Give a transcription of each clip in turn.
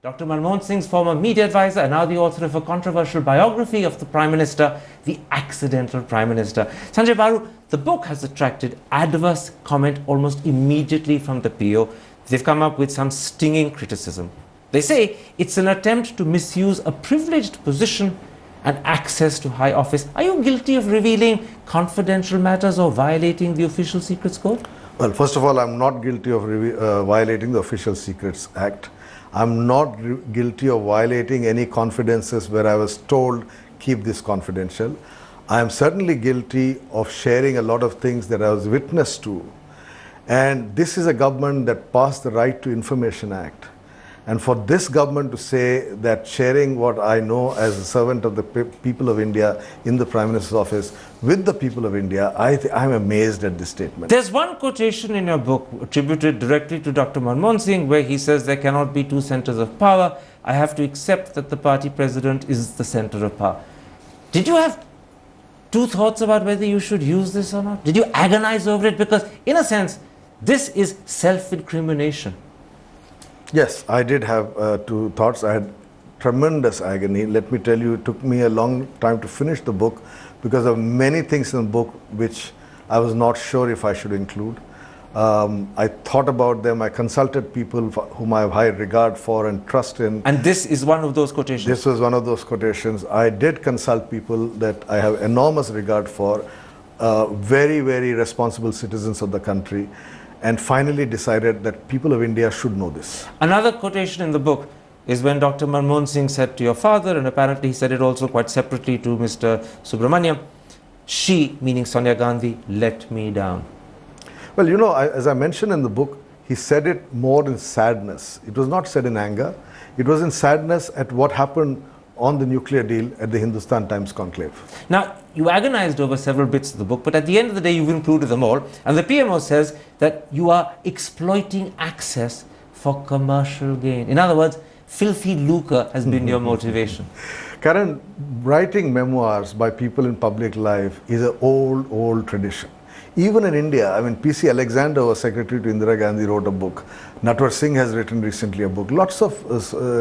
Dr. Manmohan Singh's former media advisor and now the author of a controversial biography of the Prime Minister, the accidental Prime Minister. Sanjaya Baru, the book has attracted adverse comment almost immediately from the PO. They've come up with some stinging criticism. They say it's an attempt to misuse a privileged position and access to high office. Are you guilty of revealing confidential matters or violating the Official Secrets Code? Well, first of all, I'm not guilty of violating the Official Secrets Act. I'm not guilty of violating any confidences where I was told, keep this confidential. I am certainly guilty of sharing a lot of things that I was witness to. And this is a government that passed the Right to Information Act. And for this government to say that sharing what I know as a servant of the people of India in the Prime Minister's office with the people of India, I'm amazed at this statement. There's one quotation in your book attributed directly to Dr. Manmohan Singh where he says there cannot be two centers of power. I have to accept that the party president is the center of power. Did you have two thoughts about whether you should use this or not? Did you agonize over it? Because in a sense, this is self-incrimination. Yes, I did have two thoughts. I had tremendous agony. Let me tell you, it took me a long time to finish the book because of many things in the book which I was not sure if I should include. I thought about them. I consulted people whom I have high regard for and trust in. And this is one of those quotations? This was one of those quotations. I did consult people that I have enormous regard for, very, very responsible citizens of the country, and finally decided that people of India should know this. Another quotation in the book is when Dr. Manmohan Singh said to your father, and apparently he said it also quite separately to Mr. Subramaniam, she, meaning Sonia Gandhi, let me down. Well, you know, as I mentioned in the book, he said it more in sadness. It was not said in anger. It was in sadness at what happened on the nuclear deal at the Hindustan Times conclave. Now, you agonized over several bits of the book, but at the end of the day, you've included them all. And the PMO says that you are exploiting access for commercial gain. In other words, filthy lucre has been your motivation. Karan, writing memoirs by people in public life is an old tradition. Even in India, I mean, P.C. Alexander was secretary to Indira Gandhi, wrote a book. Natwar Singh has written recently a book. Lots of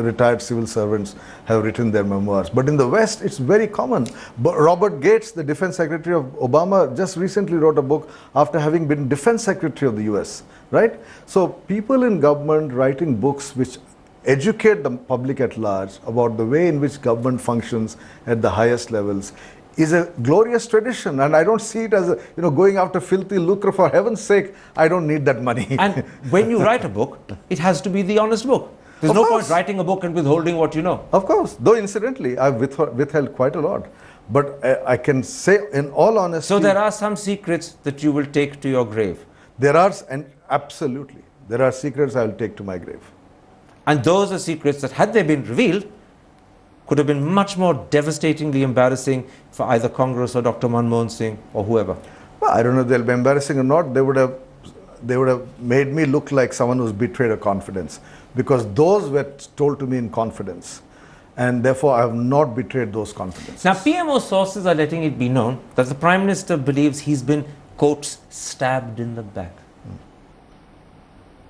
retired civil servants have written their memoirs. But in the West, it's very common. But Robert Gates, the defense secretary of Obama, just recently wrote a book after having been defense secretary of the US, right? So people in government writing books which educate the public at large about the way in which government functions at the highest levels is a glorious tradition, and I don't see it as going after filthy lucre. For heaven's sake, I don't need that money. And when you write a book, it has to be the honest book. There's no point writing a book and withholding what you know. Of course, though incidentally, I've withheld quite a lot. But I can say in all honesty... So there are some secrets that you will take to your grave? There are, and absolutely. There are secrets I will take to my grave. And those are secrets that, had they been revealed, could have been much more devastatingly embarrassing for either Congress or Dr. Manmohan Singh or whoever. Well, I don't know if they'll be embarrassing or not. They would have made me look like someone who's betrayed a confidence, because those were told to me in confidence, and therefore I have not betrayed those confidences. Now, PMO sources are letting it be known that the Prime Minister believes he's been, quotes, stabbed in the back.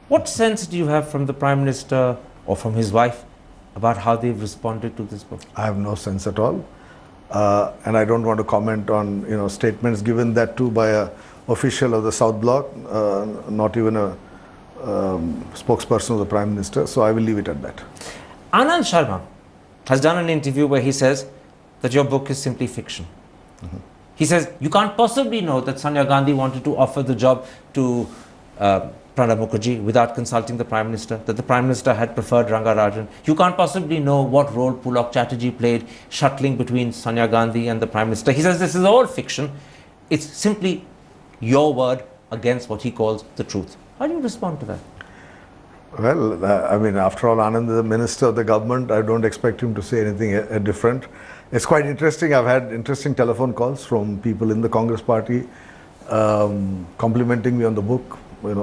What sense do you have from the Prime Minister or from his wife about how they've responded to this book? I have no sense at all, and I don't want to comment on statements given that too by a official of the South Bloc, not even a spokesperson of the Prime Minister. So I will leave it at that. Anand Sharma has done an interview where he says that your book is simply fiction. He says you can't possibly know that Sonia Gandhi wanted to offer the job to Pranab Mukherjee without consulting the Prime Minister, that the Prime Minister had preferred Ranga Rajan. You can't possibly know what role Pulak Chatterjee played shuttling between Sonia Gandhi and the Prime Minister. He says this is all fiction. It's simply your word against what he calls the truth. How do you respond to that? Well, I mean, after all, Anand is the Minister of the government. I don't expect him to say anything different. It's quite interesting. I've had interesting telephone calls from people in the Congress party complimenting me on the book.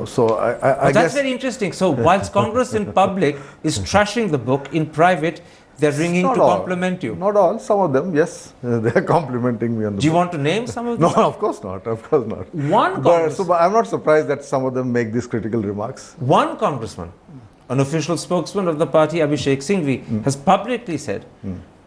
So I guess that's very interesting. So whilst Congress in public is trashing the book, in private they're ringing to compliment you. Not all. Some of them, yes, they're complimenting me on the book. Do you want to name some of them? No, of course not. Of course not. But I'm not surprised that some of them make these critical remarks. One congressman an official spokesman of the party, Abhishek Singhvi, has publicly said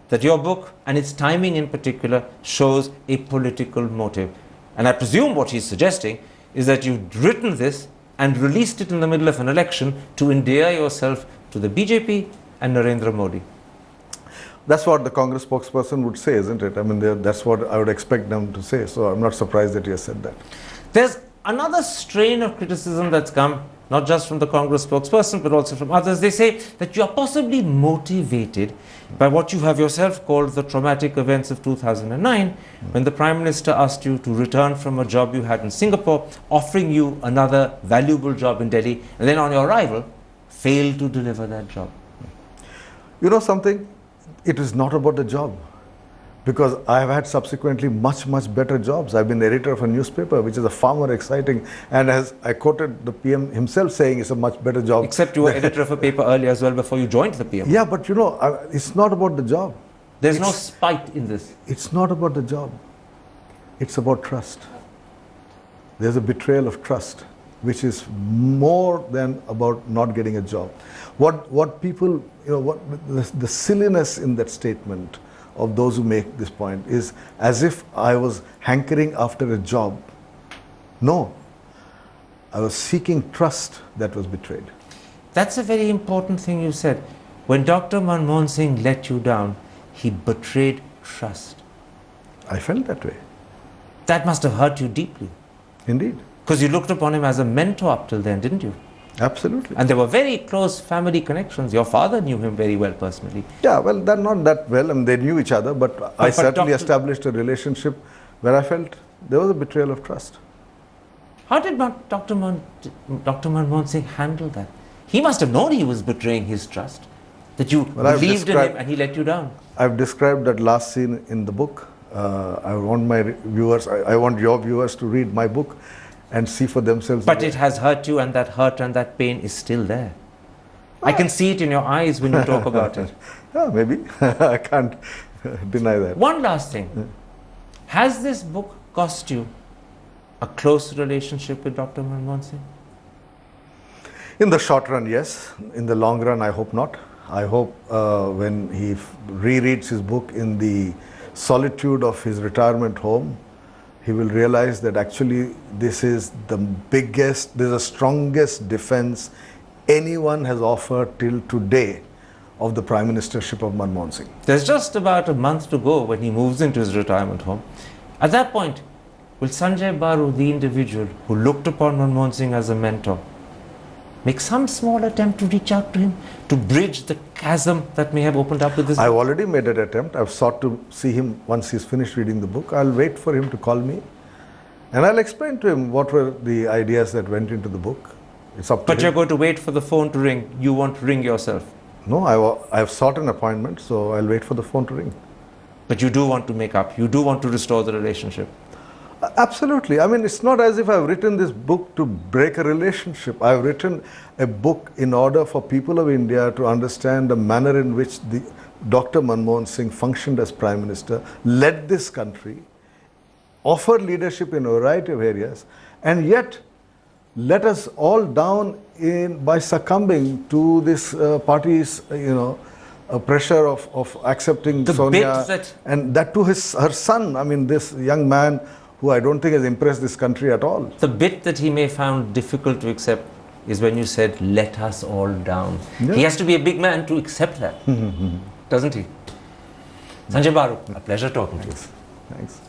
that your book and its timing in particular shows a political motive. And I presume what he's suggesting is that you'd written this and released it in the middle of an election to endear yourself to the BJP and Narendra Modi. That's what the Congress spokesperson would say, isn't it? I mean, that's what I would expect them to say. So I'm not surprised that he has said that. There's another strain of criticism that's come, not just from the Congress spokesperson, but also from others. They say that you are possibly motivated by what you have yourself called the traumatic events of 2009, when the Prime Minister asked you to return from a job you had in Singapore, offering you another valuable job in Delhi, and then on your arrival, failed to deliver that job. You know something? It is not about the job, because I have had subsequently much better jobs. I've been the editor of a newspaper, which is a far more exciting, and as I quoted the PM himself saying, it's a much better job. Except you were editor of a paper earlier as well before you joined the PM. Yeah, but you know, it's not about the job. There's no spite in this. It's not about the job. It's about trust. There's a betrayal of trust, which is more than about not getting a job. What people, you know, what the silliness in that statement of those who make this point is as if I was hankering after a job. No, I was seeking trust that was betrayed. That's a very important thing you said. When Dr. Manmohan Singh let you down, he betrayed trust. I felt that way. That must have hurt you deeply. Indeed. Because you looked upon him as a mentor up till then, didn't you? Absolutely. And there were very close family connections. Your father knew him very well personally. Yeah, well, not that well. I mean, they knew each other, but I certainly established a relationship where I felt there was a betrayal of trust. How did Dr. Manmohan Singh handle that? He must have known he was betraying his trust, that you believed in him and he let you down. I've described that last scene in the book. I want my viewers, I want your viewers to read my book and see for themselves. But it has hurt you, and that hurt and that pain is still there. I can see it in your eyes when you talk about it. Yeah, maybe. I can't deny that. One last thing. Has this book cost you a close relationship with Dr. Manmohan Singh? In the short run, yes. In the long run, I hope not. I hope when he rereads his book in the solitude of his retirement home, he will realize that actually this is the biggest, this is the strongest defense anyone has offered till today of the Prime Ministership of Manmohan Singh. There's just about a month to go when he moves into his retirement home. At that point, will Sanjaya Baru, the individual who looked upon Manmohan Singh as a mentor, make some small attempt to reach out to him, to bridge the chasm that may have opened up with this? I've already made an attempt. I've sought to see him once he's finished reading the book. I'll wait for him to call me and I'll explain to him what were the ideas that went into the book. It's up to him. But you're going to wait for the phone to ring. You won't ring yourself. No, I've sought an appointment, so I'll wait for the phone to ring. But you do want to make up. You do want to restore the relationship. Absolutely. I mean, it's not as if I've written this book to break a relationship. I've written a book in order for people of India to understand the manner in which Dr. Manmohan Singh functioned as Prime Minister, led this country, offered leadership in a variety of areas, and yet let us all down by succumbing to this party's, pressure of accepting The Sonia, and that to her son. I mean, this young man who I don't think has impressed this country at all. The bit that he may found difficult to accept is when you said, let us all down. Yeah. He has to be a big man to accept that, doesn't he? Sanjaya Baru, a pleasure talking to you. Thanks.